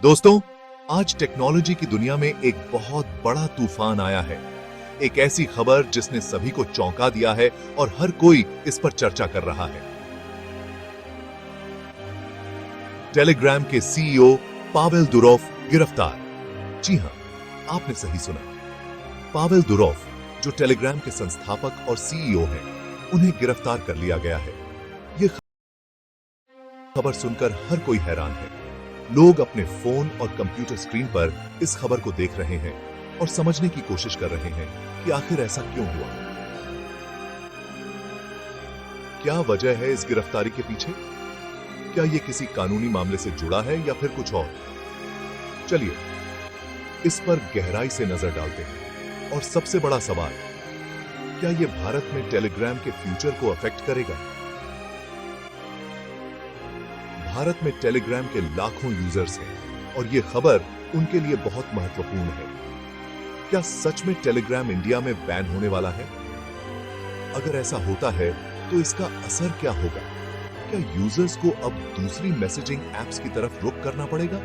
दोस्तों, आज टेक्नोलॉजी की दुनिया में एक बहुत बड़ा तूफान आया है। एक ऐसी खबर जिसने सभी को चौंका दिया है और हर कोई इस पर चर्चा कर रहा है। टेलीग्राम के सीईओ पावेल दुरोव गिरफ्तार। जी हां, आपने सही सुना। पावेल दुरोव, जो टेलीग्राम के संस्थापक और सीईओ हैं, उन्हें गिरफ्तार कर लिया गया है। यह खबर सुनकर हर कोई हैरान है। लोग अपने फोन और कंप्यूटर स्क्रीन पर इस खबर को देख रहे हैं और समझने की कोशिश कर रहे हैं कि आखिर ऐसा क्यों हुआ। क्या वजह है इस गिरफ्तारी के पीछे? क्या यह किसी कानूनी मामले से जुड़ा है या फिर कुछ और? चलिए इस पर गहराई से नजर डालते हैं। और सबसे बड़ा सवाल, क्या यह भारत में टेलीग्राम के फ्यूचर को अफेक्ट करेगा? भारत में टेलीग्राम के लाखों यूजर्स हैं और यह खबर उनके लिए बहुत महत्वपूर्ण है। क्या सच में टेलीग्राम इंडिया में बैन होने वाला है? अगर ऐसा होता है तो इसका असर क्या होगा? क्या यूजर्स को अब दूसरी मैसेजिंग एप्स की तरफ रुख करना पड़ेगा?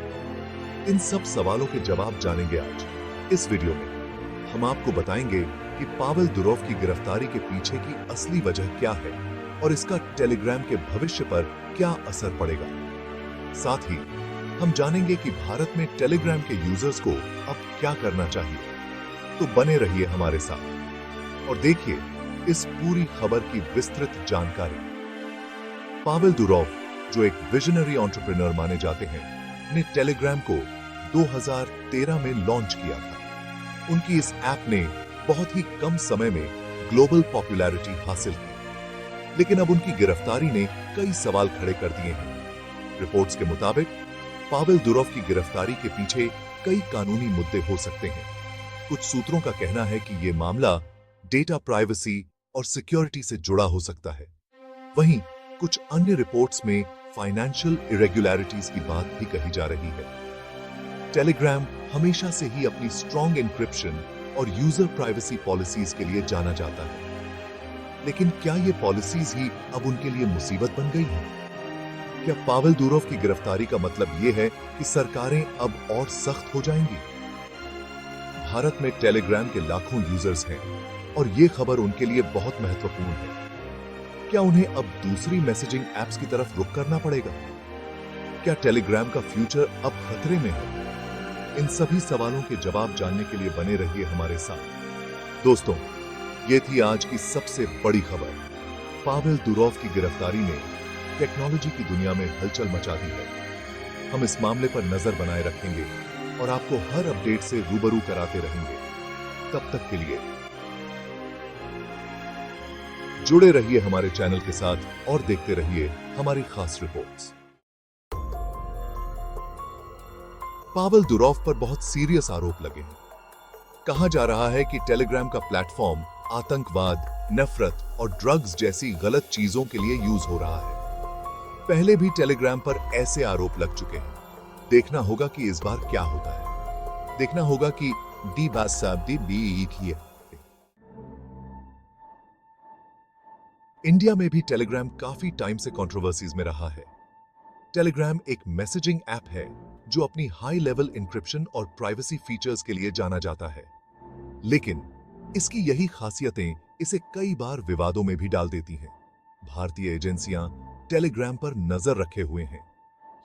इन सब सवालों के जवाब जानेंगे आज इस वीडियो में। हम आपको बताएंगे कि पावेल दुरोव की गिरफ्तारी के पीछे की असली वजह क्या है और इसका टेलीग्राम के भविष्य पर क्या असर पड़ेगा। साथ ही हम जानेंगे कि भारत में टेलीग्राम के यूजर्स को अब क्या करना चाहिए। तो बने रहिए हमारे साथ और देखिए इस पूरी खबर की विस्तृत जानकारी। पावेल दुरोव, जो एक विजनरी एंटरप्रेन्योर माने जाते हैं, ने टेलीग्राम को 2013 में लॉन्च किया था। उनकी इस ऐप ने बहुत ही कम समय में ग्लोबल पॉपुलैरिटी हासिल की, लेकिन अब उनकी गिरफ्तारी ने कई सवाल खड़े कर दिए हैं। रिपोर्ट्स के मुताबिक पावेल दुरोव की गिरफ्तारी के पीछे कई कानूनी मुद्दे हो सकते हैं। कुछ सूत्रों का कहना है कि यह मामला डेटा प्राइवेसी और सिक्योरिटी से जुड़ा हो सकता है। वहीं कुछ अन्य रिपोर्ट्स में फाइनेंशियल इरेगुलरिटीज की बात भी कही जा रही है। टेलीग्राम हमेशा से ही अपनी स्ट्रॉन्ग एन्क्रिप्शन और यूजर प्राइवेसी पॉलिसीज के लिए जाना जाता है, लेकिन क्या ये पॉलिसीज ही अब उनके लिए मुसीबत बन गई हैं? क्या पावेल दुरोव की गिरफ्तारी का मतलब यह है कि सरकारें अब और सख्त हो जाएंगी? भारत में टेलीग्राम के लाखों यूजर्स हैं और यह खबर उनके लिए बहुत महत्वपूर्ण है। क्या उन्हें अब दूसरी मैसेजिंग एप्स की तरफ रुख करना पड़ेगा? क्या टेलीग्राम का फ्यूचर अब खतरे में है? इन सभी सवालों के जवाब जानने के लिए बने रहिए हमारे साथ। दोस्तों, ये थी आज की सबसे बड़ी खबर। पावेल दुरोव की गिरफ्तारी ने टेक्नोलॉजी की दुनिया में हलचल मचा दी है। हम इस मामले पर नजर बनाए रखेंगे और आपको हर अपडेट से रूबरू कराते रहेंगे। तब तक के लिए जुड़े रहिए हमारे चैनल के साथ और देखते रहिए हमारी खास रिपोर्ट्स। पावेल दुरोव पर बहुत सीरियस आरोप लगे हैं। कहा जा रहा है कि टेलीग्राम का प्लेटफॉर्म आतंकवाद, नफरत और ड्रग्स जैसी गलत चीजों के लिए यूज हो रहा है। पहले भी टेलीग्राम पर ऐसे आरोप लग चुके हैं। देखना होगा कि इस बार क्या होता है। देखना होगा कि डी बास साहब दी बी की है। इंडिया में भी टेलीग्राम काफी टाइम से कंट्रोवर्सीज में रहा है। टेलीग्राम एक मैसेजिंग ऐप है जो अपनी हाई लेवल इंक्रिप्शन और प्राइवेसी फीचर्स के लिए जाना जाता है, लेकिन इसकी यही खासियतें इसे कई बार विवादों में भी डाल देती हैं। भारतीय एजेंसियां टेलीग्राम पर नजर रखे हुए हैं।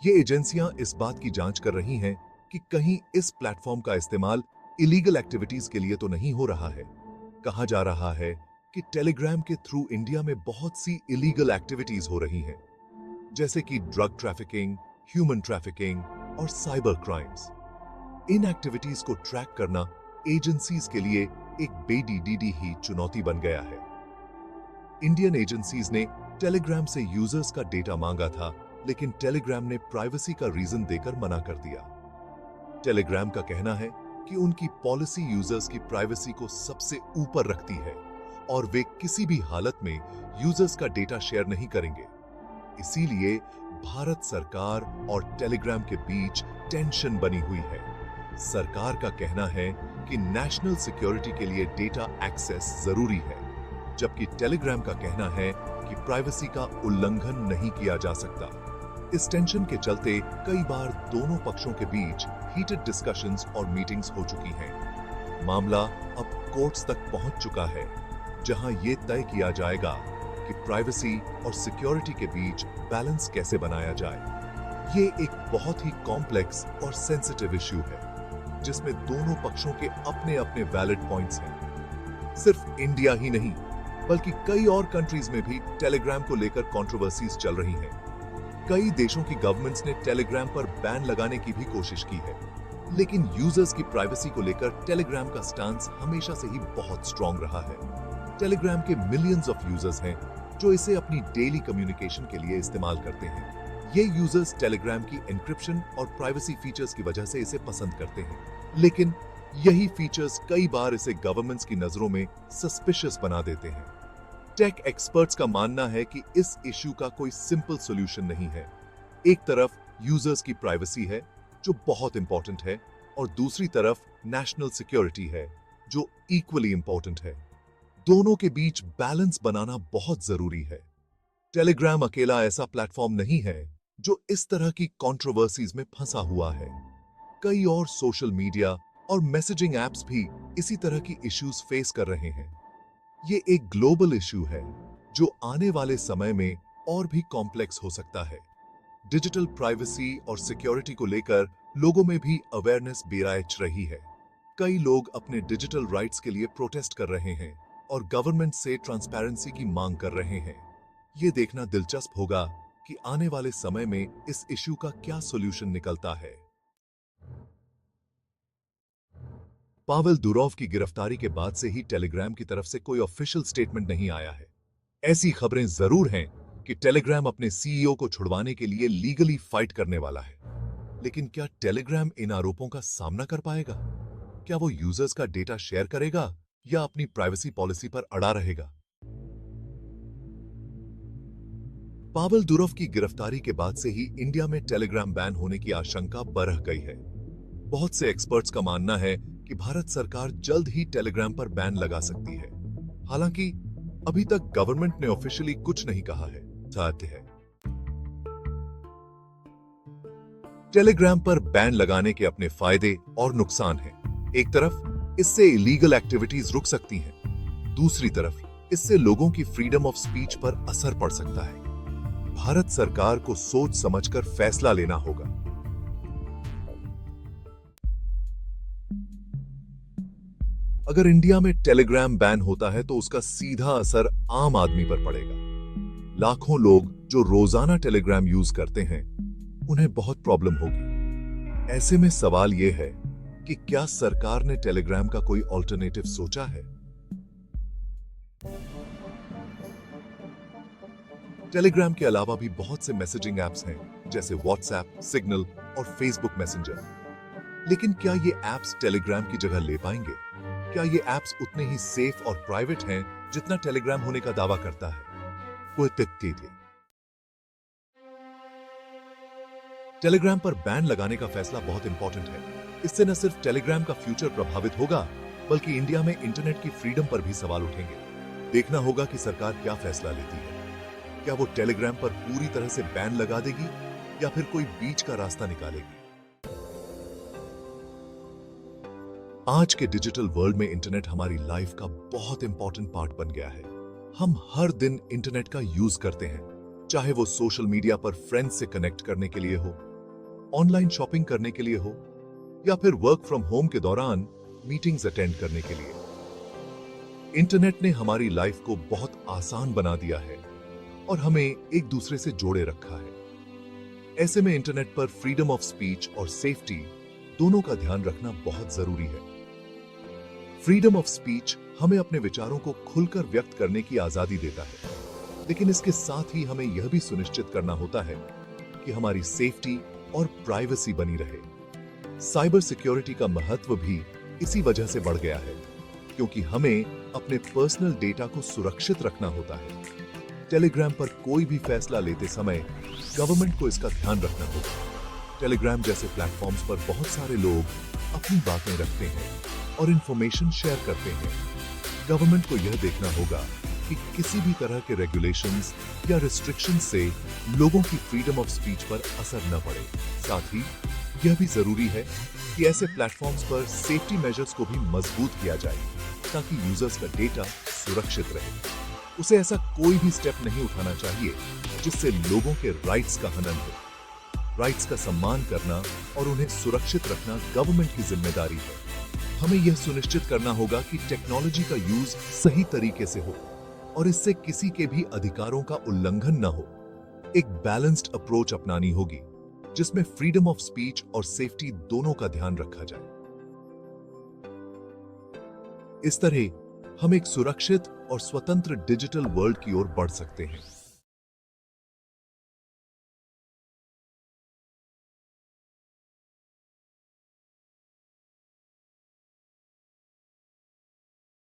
ये एजेंसियां इस बात की जांच कर रही हैं कि कहीं इस प्लेटफॉर्म का इस्तेमाल इलीगल एक्टिविटीज के लिए तो नहीं हो रहा है। कहा जा रहा है कि टेलीग्राम के थ्रू इंडिया में बहुत सी इलीगल एक्टिविटीज हो रही हैं, जैसे कि ड्रग ट्रैफिकिंग, ह्यूमन ट्रैफिकिंग और साइबर क्राइम्स। इन एक्टिविटीज को ट्रैक करना एजेंसीज के लिए एक बेडीडीडी ही चुनौती बन गया है। इंडियन एजेंसीज ने टेलीग्राम से यूजर्स का डेटा मांगा था, लेकिन टेलीग्राम ने प्राइवेसी का रीजन देकर मना कर दिया। टेलीग्राम का कहना है कि उनकी पॉलिसी यूजर्स की प्राइवेसी को सबसे ऊपर रखती है और वे किसी भी हालत में यूजर्स का डेटा शेयर नहीं करेंगे। इसीलिए भारत सरकार और टेलीग्राम के बीच टेंशन बनी हुई है। सरकार का कहना है कि नेशनल सिक्योरिटी के लिए डेटा एक्सेस जरूरी है, जबकि टेलीग्राम का कहना है कि प्राइवेसी का उल्लंघन नहीं किया जा सकता। इस टेंशन के चलते कई बार दोनों पक्षों के बीच हीटेड डिस्कशंस और मीटिंग्स हो चुकी हैं। मामला अब कोर्ट्स तक पहुंच चुका है, जहां ये तय किया जाएगा कि प्राइवेसी और सिक्योरिटी के बीच बैलेंस कैसे बनाया जाए। ये एक बहुत ही कॉम्प्लेक्स और सेंसिटिव इश्यू है, जिसमें दोनों पक्षों के अपने अपने वैलिड पॉइंट्स हैं। सिर्फ इंडिया ही नहीं, बल्कि कई और कंट्रीज में भी टेलीग्राम को लेकर कंट्रोवर्सीज चल रही हैं। कई देशों की गवर्नमेंट्स ने टेलीग्राम पर बैन लगाने की भी कोशिश की है, लेकिन यूजर्स की प्राइवेसी को लेकर टेलीग्राम का स्टांस हमेशा से ही बहुत स्ट्रॉन्ग रहा है। टेलीग्राम के मिलियंस ऑफ यूजर्स हैं जो इसे अपनी डेली कम्युनिकेशन के लिए इस्तेमाल करते हैं। ये यूजर्स टेलीग्राम की एन्क्रिप्शन और प्राइवेसी फीचर्स की वजह से इसे पसंद करते हैं, लेकिन यही फीचर्स कई बार इसे गवर्नमेंट्स की नजरों में सस्पिशियस बना देते हैं। टेक एक्सपर्ट्स का मानना है कि इस इश्यू का कोई सिंपल सॉल्यूशन नहीं है। एक तरफ यूजर्स की प्राइवेसी है जो बहुत इंपॉर्टेंट है, और दूसरी तरफ नेशनल सिक्योरिटी है जो इक्वली इंपॉर्टेंट है। दोनों के बीच बैलेंस बनाना बहुत जरूरी है। टेलीग्राम अकेला ऐसा प्लेटफॉर्म नहीं है जो इस तरह की कंट्रोवर्सीज में फंसा हुआ है। कई और सोशल मीडिया और मैसेजिंग एप्स भी इसी तरह की इश्यूज फेस कर रहे हैं। ये एक ग्लोबल इश्यू है जो आने वाले समय में और भी कॉम्प्लेक्स हो सकता है। डिजिटल प्राइवेसी और सिक्योरिटी को लेकर लोगों में भी अवेयरनेस बेराइच रही है। कई लोग अपने डिजिटल राइट्स के लिए प्रोटेस्ट कर रहे हैं और गवर्नमेंट से ट्रांसपेरेंसी की मांग कर रहे हैं। ये देखना दिलचस्प होगा कि आने वाले समय में इस इश्यू का क्या सॉल्यूशन निकलता है। पावेल दुरोव की गिरफ्तारी के बाद से ही टेलीग्राम की तरफ से कोई ऑफिशियल स्टेटमेंट नहीं आया है। ऐसी खबरें जरूर हैं कि टेलीग्राम अपने सीईओ को छुड़वाने के लिए लीगली फाइट करने वाला है, लेकिन क्या टेलीग्राम इन आरोपों का सामना कर पाएगा? क्या वो यूजर्स का डेटा शेयर करेगा या अपनी प्राइवेसी पॉलिसी पर अड़ा रहेगा? पावेल दुरोव की गिरफ्तारी के बाद से ही इंडिया में टेलीग्राम बैन होने की आशंका बढ़ गई है। बहुत से एक्सपर्ट्स का मानना है कि भारत सरकार जल्द ही टेलीग्राम पर बैन लगा सकती है। हालांकि अभी तक गवर्नमेंट ने ऑफिशियली कुछ नहीं कहा है। साथ है टेलीग्राम पर बैन लगाने के अपने फायदे और नुकसान हैं। एक तरफ इससे इलीगल एक्टिविटीज रुक सकती हैं, दूसरी तरफ इससे लोगों की फ्रीडम ऑफ स्पीच पर असर पड़ सकता है। भारत सरकार को सोच समझकर फैसला लेना होगा। अगर इंडिया में टेलीग्राम बैन होता है तो उसका सीधा असर आम आदमी पर पड़ेगा। लाखों लोग जो रोजाना टेलीग्राम यूज करते हैं, उन्हें बहुत प्रॉब्लम होगी। ऐसे में सवाल यह है कि क्या सरकार ने टेलीग्राम का कोई ऑल्टरनेटिव सोचा है? टेलीग्राम के अलावा भी बहुत से मैसेजिंग एप्स हैं, जैसे व्हाट्सएप, सिग्नल और फेसबुक मैसेंजर। लेकिन क्या ये एप्स टेलीग्राम की जगह ले पाएंगे? क्या ये एप्स उतने ही सेफ और प्राइवेट हैं जितना टेलीग्राम होने का दावा करता है? वो टेलीग्राम पर बैन लगाने का फैसला बहुत इंपॉर्टेंट है। इससे न सिर्फ टेलीग्राम का फ्यूचर प्रभावित होगा, बल्कि इंडिया में इंटरनेट की फ्रीडम पर भी सवाल उठेंगे। देखना होगा कि सरकार क्या फैसला लेती है। क्या वो टेलीग्राम पर पूरी तरह से बैन लगा देगी या फिर कोई बीच का रास्ता निकालेगी? आज के डिजिटल वर्ल्ड में इंटरनेट हमारी लाइफ का बहुत इंपॉर्टेंट पार्ट बन गया है। हम हर दिन इंटरनेट का यूज करते हैं, चाहे वो सोशल मीडिया पर फ्रेंड्स से कनेक्ट करने के लिए हो, ऑनलाइन शॉपिंग करने के लिए हो, या फिर वर्क फ्रॉम होम के दौरान मीटिंग्स अटेंड करने के लिए। इंटरनेट ने हमारी लाइफ को बहुत आसान बना दिया है और हमें एक दूसरे से जोड़े रखा है। ऐसे में इंटरनेट पर फ्रीडम ऑफ स्पीच और सेफ्टी दोनों का ध्यान रखना बहुत जरूरी है। फ्रीडम ऑफ स्पीच हमें अपने विचारों को खुलकर व्यक्त करने की आजादी देता है, लेकिन इसके साथ ही हमें यह भी सुनिश्चित करना होता है कि हमारी सेफ्टी और प्राइवेसी बनी रहे। साइबर सिक्योरिटी का महत्व भी इसी वजह से बढ़ गया है, क्योंकि हमें अपने पर्सनल डेटा को सुरक्षित रखना होता है। टेलीग्राम पर कोई भी फैसला लेते समय गवर्नमेंट को इसका ध्यान रखना होगा। टेलीग्राम जैसे प्लेटफॉर्म्स पर बहुत सारे लोग अपनी बातें रखते हैं और इंफॉर्मेशन शेयर करते हैं। गवर्नमेंट को यह देखना होगा कि किसी भी तरह के रेगुलेशंस या रिस्ट्रिक्शंस से लोगों की फ्रीडम ऑफ स्पीच पर असर न पड़े। साथ ही यह भी जरूरी है कि ऐसे प्लेटफॉर्म्स पर सेफ्टी मेजर्स को भी मजबूत किया जाए ताकि यूजर्स का डेटा सुरक्षित रहे। उसे ऐसा कोई भी स्टेप नहीं उठाना चाहिए जिससे लोगों के राइट्स का हनन हो। राइट्स का सम्मान करना और उन्हें सुरक्षित रखना गवर्नमेंट की जिम्मेदारी है। हमें यह सुनिश्चित करना होगा कि टेक्नोलॉजी का यूज सही तरीके से हो और इससे किसी के भी अधिकारों का उल्लंघन न हो। एक बैलेंस्ड अप्रोच अपनानी होगी जिसमें फ्रीडम ऑफ स्पीच और सेफ्टी दोनों का ध्यान रखा जाए। इस तरह हम एक सुरक्षित और स्वतंत्र डिजिटल वर्ल्ड की ओर बढ़ सकते हैं।